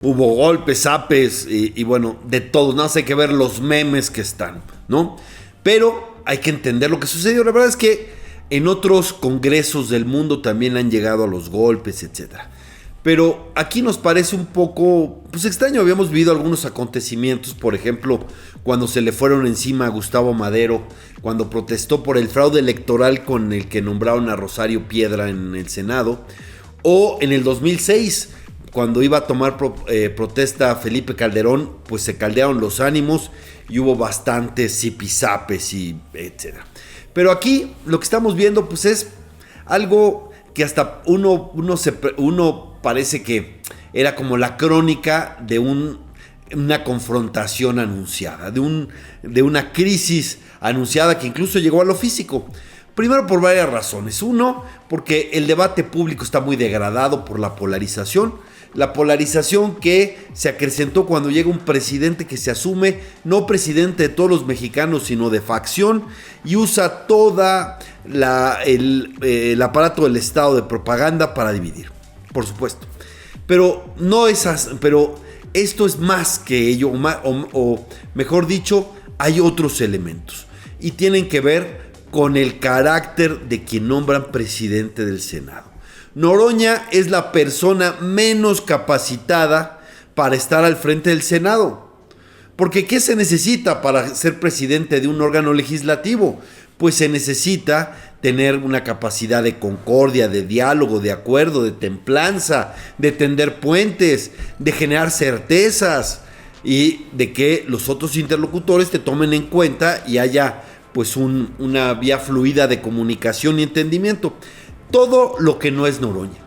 Hubo golpes, zapes y bueno, de todos. Nada más hay que ver los memes que están, ¿no? Pero hay que entender lo que sucedió. La verdad es que en otros congresos del mundo también han llegado a los golpes, etcétera. Pero aquí nos parece un poco, pues extraño. Habíamos vivido algunos acontecimientos, por ejemplo, cuando se le fueron encima a Gustavo Madero, cuando protestó por el fraude electoral con el que nombraron a Rosario Piedra en el Senado, o en el 2006, cuando iba a tomar protesta Felipe Calderón, pues se caldearon los ánimos y hubo bastantes zipizapes y etcétera. Pero aquí lo que estamos viendo pues es algo que hasta uno parece que era como la crónica de una confrontación anunciada, de una crisis anunciada que incluso llegó a lo físico. Primero por varias razones. Uno, porque el debate público está muy degradado por la polarización. La polarización que se acrecentó cuando llega un presidente que se asume no presidente de todos los mexicanos, sino de facción, y usa toda el aparato del Estado de propaganda para dividir, por supuesto. Pero no es así, pero esto es más que ello, o mejor dicho, hay otros elementos y tienen que ver con el carácter de quien nombran presidente del Senado. Noroña es la persona menos capacitada para estar al frente del Senado. Porque ¿qué se necesita para ser presidente de un órgano legislativo? Pues se necesita tener una capacidad de concordia, de diálogo, de acuerdo, de templanza, de tender puentes, de generar certezas y de que los otros interlocutores te tomen en cuenta y haya pues una vía fluida de comunicación y entendimiento. Todo lo que no es Noroña.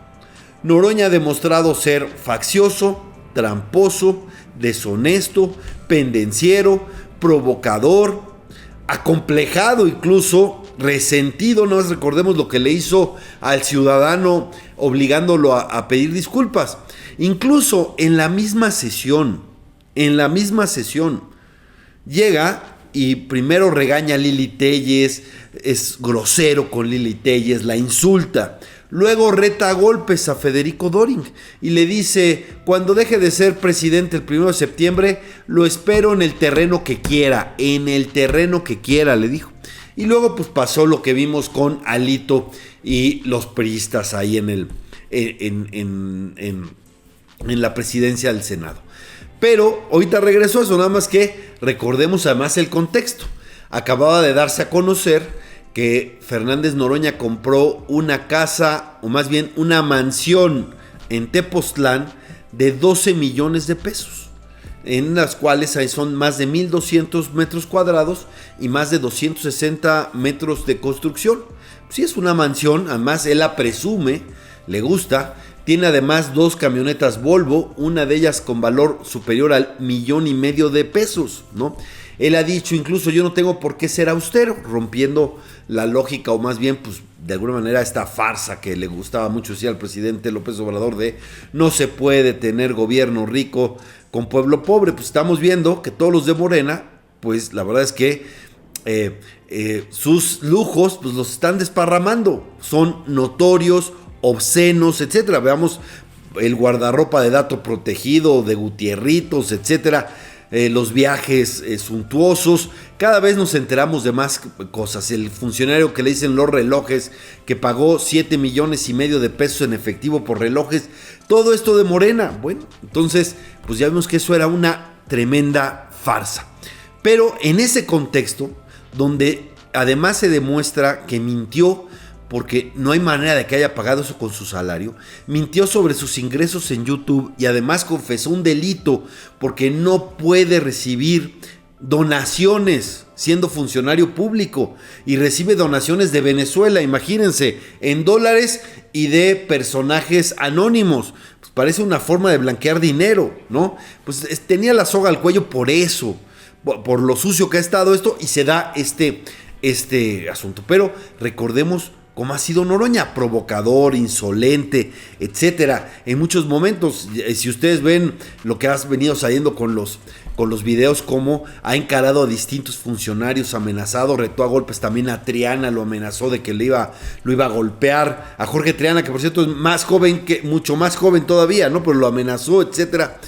Noroña ha demostrado ser faccioso, tramposo, deshonesto, pendenciero, provocador, acomplejado incluso, resentido. No recordemos lo que le hizo al ciudadano obligándolo a pedir disculpas. Incluso en la misma sesión, llega y primero regaña a Lili Téllez, es grosero con Lili Téllez, la insulta. Luego reta a golpes a Federico Doring y le dice, cuando deje de ser presidente el 1 de septiembre, lo espero en el terreno que quiera, le dijo. Y luego pues pasó lo que vimos con Alito y los priistas ahí en la presidencia del Senado. Pero ahorita regresó a eso, nada más que recordemos además el contexto. Acababa de darse a conocer que Fernández Noroña compró una casa, o más bien una mansión en Tepoztlán de 12 millones de pesos, en las cuales son más de 1,200 metros cuadrados y más de 260 metros de construcción. Sí, es una mansión, además él la presume, le gusta. Tiene además 2 camionetas Volvo, una de ellas con valor superior al 1,5 millones de pesos, ¿no? Él ha dicho incluso, yo no tengo por qué ser austero, rompiendo la lógica, o más bien, pues, de alguna manera esta farsa que le gustaba mucho decir al presidente López Obrador de no se puede tener gobierno rico con pueblo pobre. Pues estamos viendo que todos los de Morena, pues la verdad es que sus lujos pues los están desparramando, son notorios, obscenos, etcétera. Veamos el guardarropa de dato protegido, de Gutierritos, etcétera. Los viajes suntuosos. Cada vez nos enteramos de más cosas. El funcionario que le dicen los relojes, que pagó 7,5 millones de pesos en efectivo por relojes. Todo esto de Morena. Bueno, entonces, pues ya vimos que eso era una tremenda farsa. Pero en ese contexto, donde además se demuestra que mintió, porque no hay manera de que haya pagado eso con su salario, mintió sobre sus ingresos en YouTube y además confesó un delito porque no puede recibir donaciones siendo funcionario público y recibe donaciones de Venezuela, imagínense, en dólares y de personajes anónimos. Pues parece una forma de blanquear dinero, ¿no? Pues tenía la soga al cuello por eso, por lo sucio que ha estado esto, y se da este asunto. Pero recordemos cómo ha sido Noroña, provocador, insolente, etcétera, en muchos momentos. Si ustedes ven lo que ha venido saliendo con los videos, cómo ha encarado a distintos funcionarios, amenazado, retó a golpes también a Triana, lo amenazó de que lo iba a golpear, a Jorge Triana, que por cierto es más joven, mucho más joven todavía, ¿no? Pero lo amenazó, etcétera.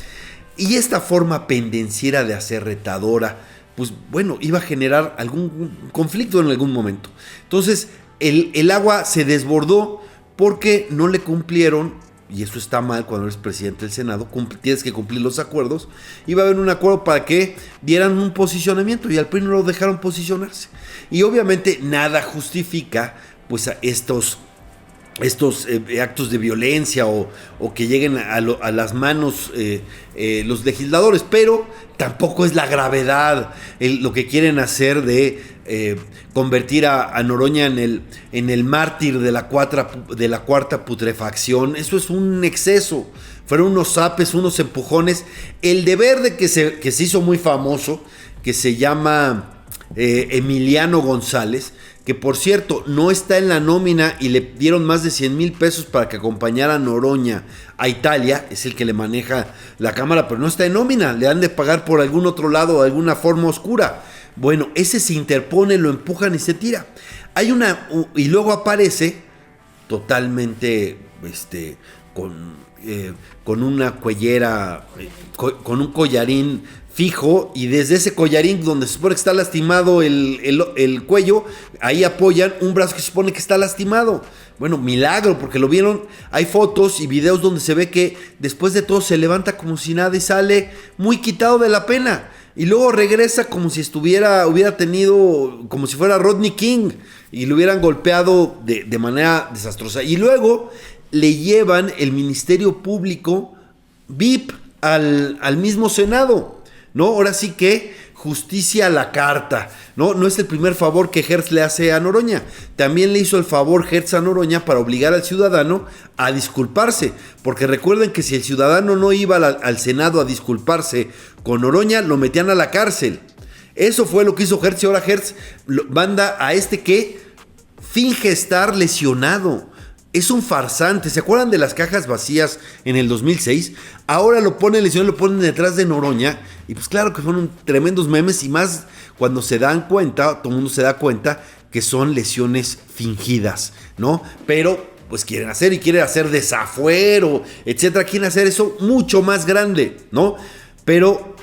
Y esta forma pendenciera de hacer retadora, pues bueno, iba a generar algún conflicto en algún momento. Entonces, el agua se desbordó porque no le cumplieron, y eso está mal cuando eres presidente del Senado, tienes que cumplir los acuerdos. Iba a haber un acuerdo para que dieran un posicionamiento y al PRI no lo dejaron posicionarse. Y obviamente nada justifica pues a estos actos de violencia o que lleguen a las manos los legisladores, pero tampoco es la gravedad lo que quieren hacer de convertir a Noroña en el mártir de la cuarta putrefacción. Eso es un exceso. Fueron unos zapes, unos empujones. El deber de que se hizo muy famoso, que se llama Emiliano González, que por cierto no está en la nómina y le dieron más de 100 mil pesos para que acompañara a Noroña a Italia, es el que le maneja la Cámara, pero no está en nómina, le han de pagar por algún otro lado, de alguna forma oscura. Bueno, ese se interpone, lo empujan y se tira. Y luego aparece totalmente con una cuellera, con un collarín fijo, y desde ese collarín donde se supone que está lastimado el cuello, ahí apoyan un brazo que se supone que está lastimado. Bueno, milagro, porque lo vieron. Hay fotos y videos donde se ve que después de todo se levanta como si nada y sale muy quitado de la pena. Y luego regresa como si hubiera tenido, como si fuera Rodney King y lo hubieran golpeado de manera desastrosa. Y luego le llevan el Ministerio Público VIP al mismo Senado, ¿no? Ahora sí que justicia a la carta, ¿no? No es el primer favor que Hertz le hace a Noroña. También le hizo el favor Hertz a Noroña para obligar al ciudadano a disculparse. Porque recuerden que si el ciudadano no iba al Senado a disculparse con Noroña, lo metían a la cárcel. Eso fue lo que hizo Hertz, y ahora Hertz manda a que finge estar lesionado. Es un farsante. ¿Se acuerdan de las cajas vacías en el 2006? Ahora lo ponen lesionado, lo ponen detrás de Noroña. Y pues claro que fueron tremendos memes, y más cuando se dan cuenta, todo el mundo se da cuenta que son lesiones fingidas, ¿no? Pero pues quieren hacer desafuero, etcétera. Quieren hacer eso mucho más grande, ¿no? Pero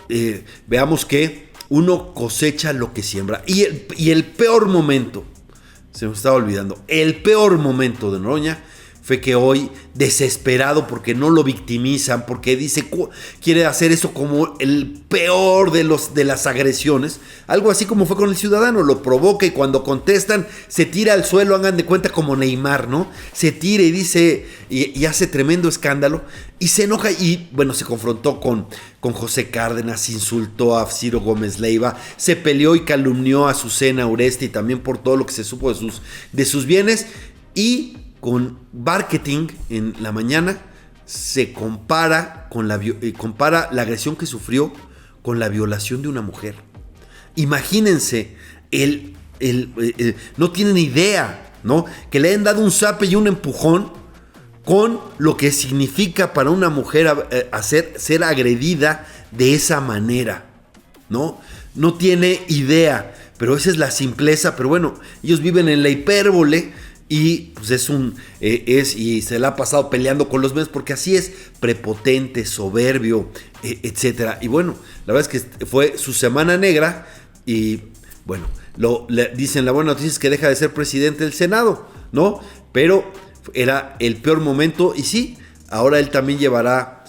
veamos que uno cosecha lo que siembra. Y el peor momento, se me estaba olvidando, el peor momento de Noroña fue que hoy, desesperado porque no lo victimizan, porque quiere hacer eso como el peor de las agresiones, algo así como fue con el ciudadano, lo provoca y cuando contestan se tira al suelo, hagan de cuenta como Neymar, ¿no? Se tira y dice, y hace tremendo escándalo, y se enoja, y bueno, se confrontó con José Cárdenas, insultó a Ciro Gómez Leiva, se peleó y calumnió a Azucena Uresti también por todo lo que se supo de sus bienes, y con marketing en la mañana se compara la agresión que sufrió con la violación de una mujer. Imagínense, no tienen idea, ¿no? Que le hayan dado un zape y un empujón con lo que significa para una mujer ser agredida de esa manera, ¿no? No tiene idea, pero esa es la simpleza. Pero bueno, ellos viven en la hipérbole. Y pues y se la ha pasado peleando con los medios porque así es, prepotente, soberbio, etcétera. Y bueno, la verdad es que fue su semana negra y bueno, dicen la buena noticia es que deja de ser presidente del Senado, ¿no? Pero era el peor momento y sí, ahora él también llevará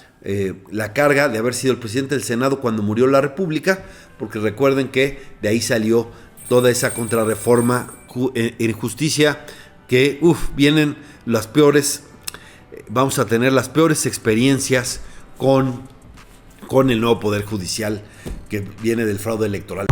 la carga de haber sido el presidente del Senado cuando murió la República, porque recuerden que de ahí salió toda esa contrarreforma en justicia, que vienen las peores, vamos a tener las peores experiencias con el nuevo Poder Judicial que viene del fraude electoral.